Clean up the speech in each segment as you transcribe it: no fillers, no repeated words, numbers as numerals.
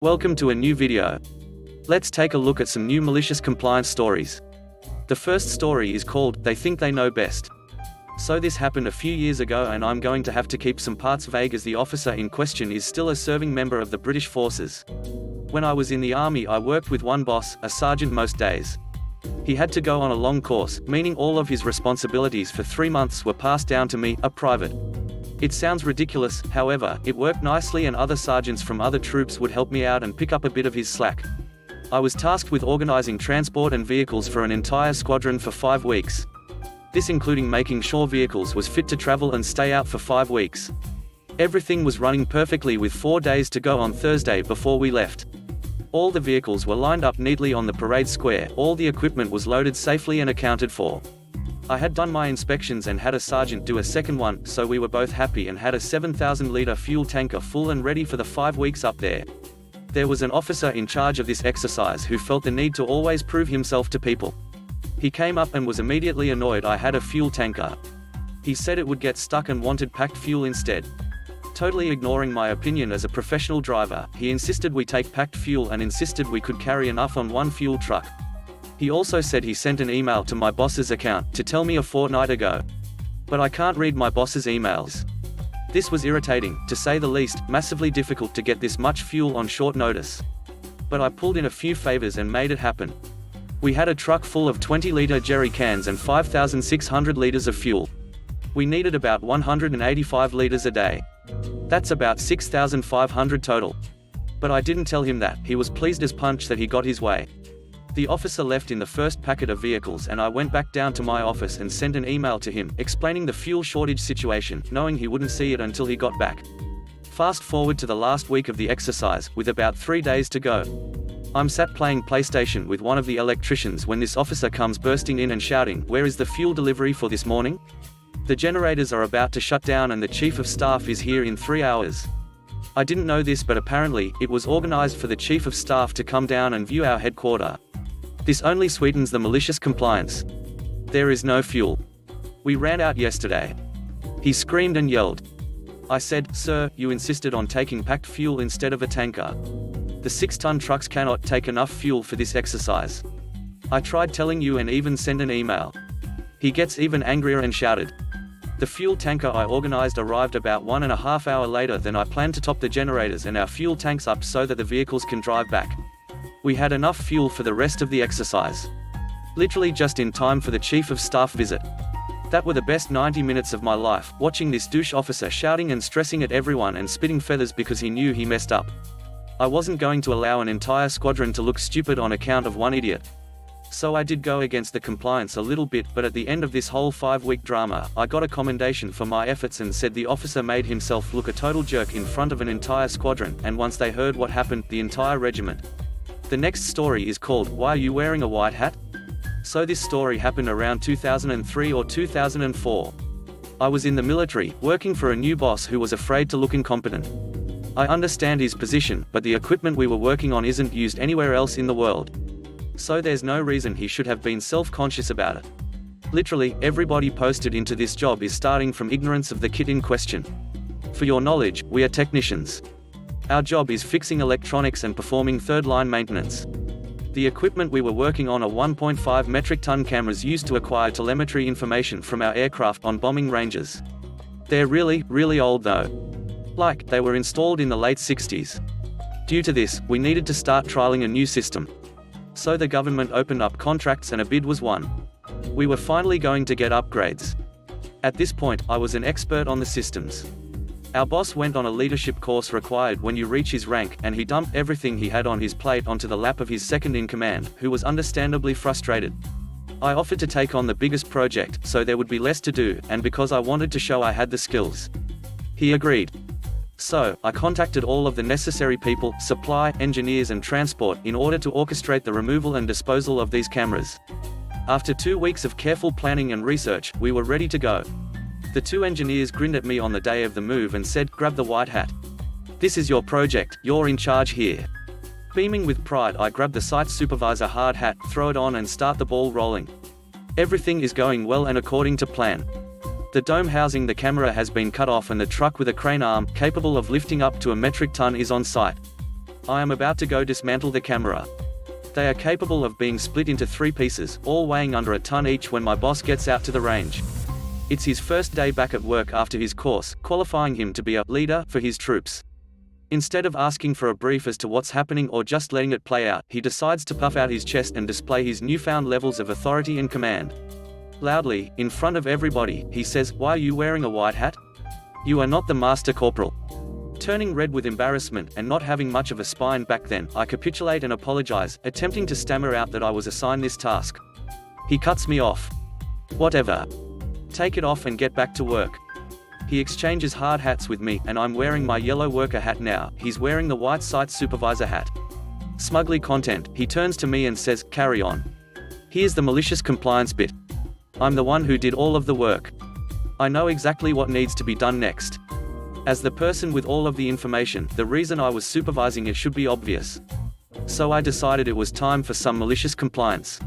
Welcome to a new video. Let's take a look at some new malicious compliance stories. The first story is called, "They Think They Know Best." So this happened a few years ago and I'm going to have to keep some parts vague as the officer in question is still a serving member of the British forces. When I was in the army I worked with one boss, a sergeant most days. He had to go on a long course, meaning all of his responsibilities for 3 months were passed down to me, a private. It sounds ridiculous, however, it worked nicely and other sergeants from other troops would help me out and pick up a bit of his slack. I was tasked with organizing transport and vehicles for an entire squadron for 5 weeks. This including making sure vehicles was fit to travel and stay out for 5 weeks. Everything was running perfectly with 4 days to go on Thursday before we left. All the vehicles were lined up neatly on the parade square, all the equipment was loaded safely and accounted for. I had done my inspections and had a sergeant do a second one, so we were both happy and had a 7,000-litre fuel tanker full and ready for the 5 weeks up there. There was an officer in charge of this exercise who felt the need to always prove himself to people. He came up and was immediately annoyed I had a fuel tanker. He said it would get stuck and wanted packed fuel instead. Totally ignoring my opinion as a professional driver, he insisted we take packed fuel and insisted we could carry enough on one fuel truck. He also said he sent an email to my boss's account to tell me a fortnight ago. But I can't read my boss's emails. This was irritating, to say the least, massively difficult to get this much fuel on short notice. But I pulled in a few favors and made it happen. We had a truck full of 20-litre jerry cans and 5,600 litres of fuel. We needed about 185 litres a day. That's about 6,500 total. But I didn't tell him that. He was pleased as punch that he got his way. The officer left in the first packet of vehicles and I went back down to my office and sent an email to him, explaining the fuel shortage situation, knowing he wouldn't see it until he got back. Fast forward to the last week of the exercise, with about 3 days to go. I'm sat playing PlayStation with one of the electricians when this officer comes bursting in and shouting, "Where is the fuel delivery for this morning? The generators are about to shut down and the chief of staff is here in 3 hours." I didn't know this, but apparently, it was organized for the chief of staff to come down and view our headquarters. This only sweetens the malicious compliance. There is no fuel. We ran out yesterday. He screamed and yelled. I said, "Sir, you insisted on taking packed fuel instead of a tanker. The 6-ton trucks cannot take enough fuel for this exercise. I tried telling you and even sent an email." He gets even angrier and shouted. The fuel tanker I organized arrived about 1.5 hours later than I planned to top the generators and our fuel tanks up so that the vehicles can drive back. We had enough fuel for the rest of the exercise. Literally just in time for the chief of staff visit. That were the best 90 minutes of my life, watching this douche officer shouting and stressing at everyone and spitting feathers because he knew he messed up. I wasn't going to allow an entire squadron to look stupid on account of one idiot. So I did go against the compliance a little bit, but at the end of this whole 5-week drama, I got a commendation for my efforts and said the officer made himself look a total jerk in front of an entire squadron, and once they heard what happened, the entire regiment. The next story is called, "Why Are You Wearing a White Hat?" So this story happened around 2003 or 2004. I was in the military, working for a new boss who was afraid to look incompetent. I understand his position, but the equipment we were working on isn't used anywhere else in the world. So there's no reason he should have been self-conscious about it. Literally, everybody posted into this job is starting from ignorance of the kit in question. For your knowledge, we are technicians. Our job is fixing electronics and performing third-line maintenance. The equipment we were working on are 1.5 metric ton cameras used to acquire telemetry information from our aircraft on bombing ranges. They're really old though. Like, they were installed in the late 60s. Due to this, we needed to start trialing a new system. So the government opened up contracts and a bid was won. We were finally going to get upgrades. At this point, I was an expert on the systems. Our boss went on a leadership course required when you reach his rank, and he dumped everything he had on his plate onto the lap of his second-in-command, who was understandably frustrated. I offered to take on the biggest project, so there would be less to do, and because I wanted to show I had the skills. He agreed. So, I contacted all of the necessary people, supply, engineers and transport, in order to orchestrate the removal and disposal of these cameras. After 2 weeks of careful planning and research, we were ready to go. The 2 engineers grinned at me on the day of the move and said, "Grab the white hat. This is your project, you're in charge here." Beaming with pride, I grab the site supervisor hard hat, throw it on and start the ball rolling. Everything is going well and according to plan. The dome housing the camera has been cut off and the truck with a crane arm, capable of lifting up to a metric ton, is on site. I am about to go dismantle the camera. They are capable of being split into 3 pieces, all weighing under a ton each when my boss gets out to the range. It's his first day back at work after his course, qualifying him to be a leader for his troops. Instead of asking for a brief as to what's happening or just letting it play out, he decides to puff out his chest and display his newfound levels of authority and command. Loudly, in front of everybody, he says, "Why are you wearing a white hat? You are not the Master Corporal." Turning red with embarrassment, and not having much of a spine back then, I capitulate and apologize, attempting to stammer out that I was assigned this task. He cuts me off. "Whatever. Take it off and get back to work." He exchanges hard hats with me, and I'm wearing my yellow worker hat now. He's wearing the white site supervisor hat. Smugly content, he turns to me and says, "Carry on. Here's the malicious compliance bit. I'm the one who did all of the work. I know exactly what needs to be done next. As the person with all of the information, the reason I was supervising it should be obvious. So I decided it was time for some malicious compliance."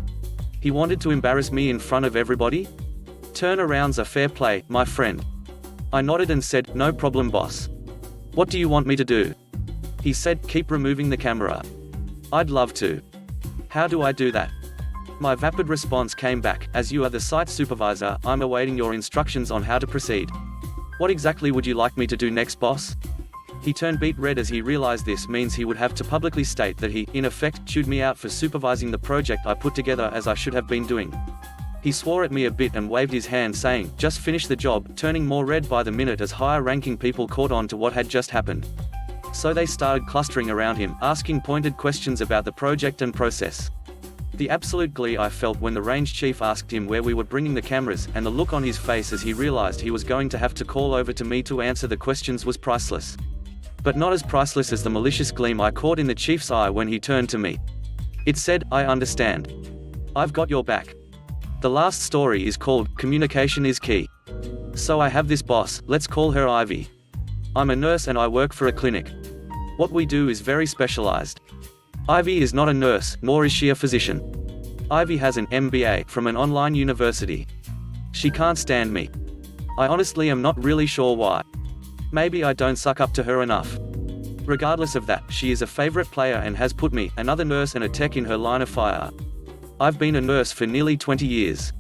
He wanted to embarrass me in front of everybody? Turnarounds are fair play, my friend. I nodded and said, "No problem, boss. What do you want me to do?" He said, "Keep removing the camera." "I'd love to. How do I do that?" My vapid response came back, "As you are the site supervisor, I'm awaiting your instructions on how to proceed." "What exactly would you like me to do next, boss?" He turned beet red as he realized this means he would have to publicly state that he, in effect, chewed me out for supervising the project I put together as I should have been doing. He swore at me a bit and waved his hand saying, "Just finish the job," turning more red by the minute as higher-ranking people caught on to what had just happened. So they started clustering around him, asking pointed questions about the project and process. The absolute glee I felt when the range chief asked him where we were bringing the cameras, and the look on his face as he realized he was going to have to call over to me to answer the questions was priceless. But not as priceless as the malicious gleam I caught in the chief's eye when he turned to me. It said, "I understand. I've got your back." The last story is called, "Communication is Key." So I have this boss, let's call her Ivy. I'm a nurse and I work for a clinic. What we do is very specialized. Ivy is not a nurse, nor is she a physician. Ivy has an MBA from an online university. She can't stand me. I honestly am not really sure why. Maybe I don't suck up to her enough. Regardless of that, she is a favorite player and has put me, another nurse and a tech in her line of fire. I've been a nurse for nearly 20 years.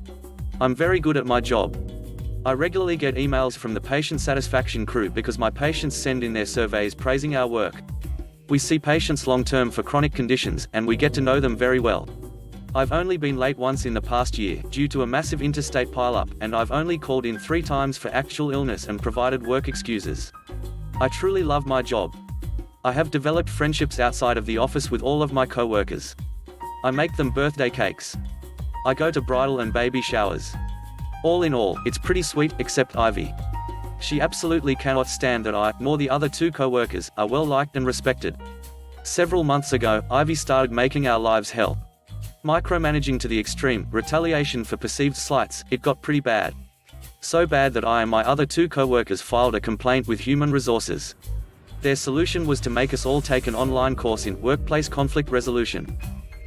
I'm very good at my job. I regularly get emails from the patient satisfaction crew because my patients send in their surveys praising our work. We see patients long-term for chronic conditions, and we get to know them very well. I've only been late once in the past year, due to a massive interstate pileup, and I've only called in 3 times for actual illness and provided work excuses. I truly love my job. I have developed friendships outside of the office with all of my co-workers. I make them birthday cakes. I go to bridal and baby showers. All in all, it's pretty sweet, except Ivy. She absolutely cannot stand that I, nor the other 2 co-workers, are well liked and respected. Several months ago, Ivy started making our lives hell. Micromanaging to the extreme, retaliation for perceived slights, it got pretty bad. So bad that I and my other 2 co-workers filed a complaint with Human Resources. Their solution was to make us all take an online course in workplace conflict resolution.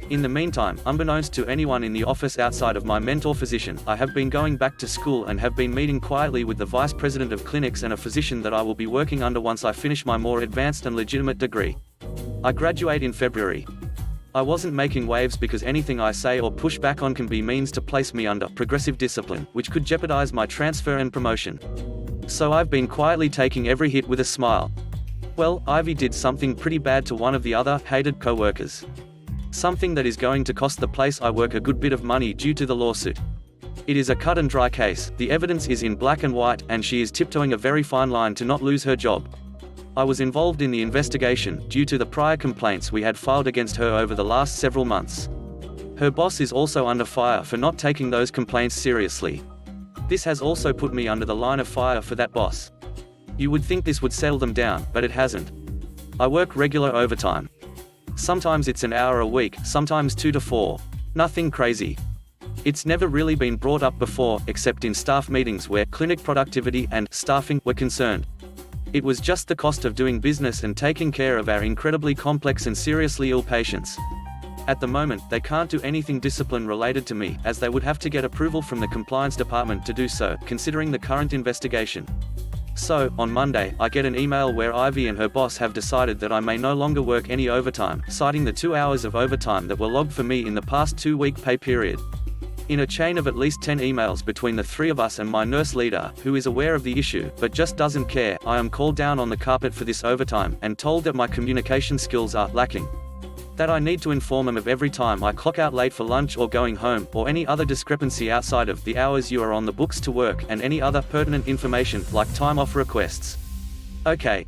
In the meantime, unbeknownst to anyone in the office outside of my mentor physician, I have been going back to school and have been meeting quietly with the vice president of clinics and a physician that I will be working under once I finish my more advanced and legitimate degree. I graduate in February. I wasn't making waves because anything I say or push back on can be means to place me under progressive discipline, which could jeopardize my transfer and promotion. So I've been quietly taking every hit with a smile. Well, Ivy did something pretty bad to one of the other hated co-workers. Something that is going to cost the place I work a good bit of money due to the lawsuit. It is a cut and dry case, the evidence is in black and white, and she is tiptoeing a very fine line to not lose her job. I was involved in the investigation, due to the prior complaints we had filed against her over the last several months. Her boss is also under fire for not taking those complaints seriously. This has also put me under the line of fire for that boss. You would think this would settle them down, but it hasn't. I work regular overtime. Sometimes it's an hour a week, sometimes 2 to 4. Nothing crazy. It's never really been brought up before, except in staff meetings where clinic productivity and staffing were concerned. It was just the cost of doing business and taking care of our incredibly complex and seriously ill patients. At the moment, they can't do anything discipline related to me, as they would have to get approval from the compliance department to do so, considering the current investigation. So, on Monday, I get an email where Ivy and her boss have decided that I may no longer work any overtime, citing the 2 hours of overtime that were logged for me in the past 2-week pay period. In a chain of at least 10 emails between the three of us and my nurse leader, who is aware of the issue, but just doesn't care, I am called down on the carpet for this overtime, and told that my communication skills are lacking. That I need to inform them of every time I clock out late for lunch or going home, or any other discrepancy outside of the hours you are on the books to work, and any other pertinent information, like time off requests. Okay.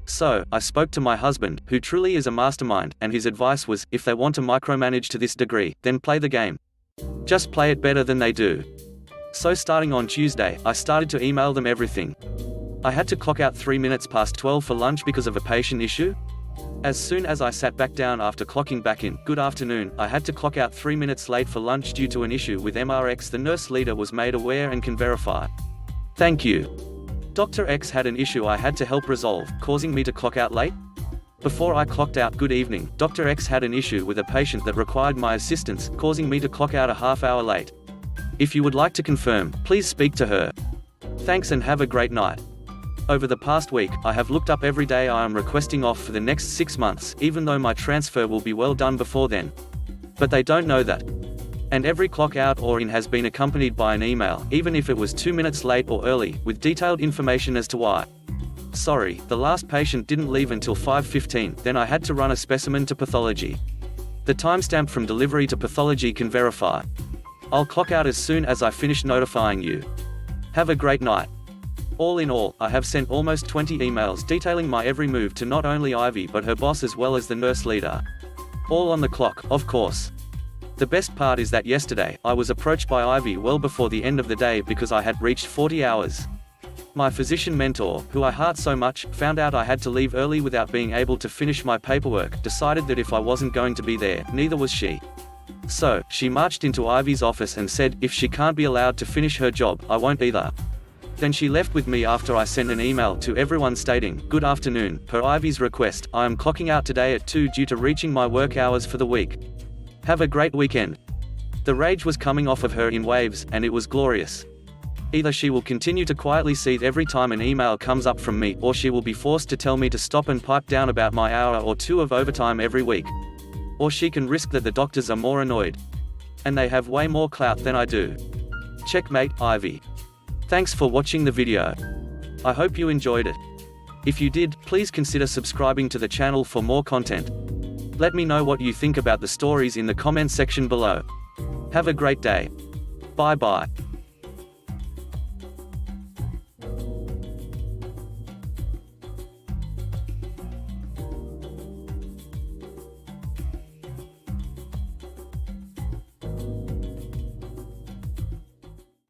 So, I spoke to my husband, who truly is a mastermind, and his advice was, if they want to micromanage to this degree, then play the game. Just play it better than they do. So starting on Tuesday, I started to email them everything. I had to clock out 3 minutes past 12 for lunch because of a patient issue. As soon as I sat back down after clocking back in, good afternoon, I had to clock out 3 minutes late for lunch due to an issue with MRX. The nurse leader was made aware and can verify. Thank you. Dr. X had an issue I had to help resolve, causing me to clock out late. Before I clocked out, good evening, Dr. X had an issue with a patient that required my assistance, causing me to clock out a half-hour late. If you would like to confirm, please speak to her. Thanks and have a great night. Over the past week, I have looked up every day I am requesting off for the next 6 months, even though my transfer will be well done before then. But they don't know that. And every clock out or in has been accompanied by an email, even if it was 2 minutes late or early, with detailed information as to why. Sorry, the last patient didn't leave until 5:15, then I had to run a specimen to pathology. The timestamp from delivery to pathology can verify. I'll clock out as soon as I finish notifying you. Have a great night. All in all, I have sent almost 20 emails detailing my every move to not only Ivy but her boss as well as the nurse leader. All on the clock, of course. The best part is that yesterday, I was approached by Ivy well before the end of the day because I had reached 40 hours. My physician mentor, who I heart so much, found out I had to leave early without being able to finish my paperwork, decided that if I wasn't going to be there, neither was she. So, she marched into Ivy's office and said, if she can't be allowed to finish her job, I won't either. Then she left with me after I sent an email to everyone stating, good afternoon, per Ivy's request, I am clocking out today at 2 due to reaching my work hours for the week. Have a great weekend. The rage was coming off of her in waves, and it was glorious. Either she will continue to quietly seethe every time an email comes up from me, or she will be forced to tell me to stop and pipe down about my hour or two of overtime every week. Or she can risk that the doctors are more annoyed. And they have way more clout than I do. Checkmate, Ivy. Thanks for watching the video. I hope you enjoyed it. If you did, please consider subscribing to the channel for more content. Let me know what you think about the stories in the comment section below. Have a great day. Bye bye.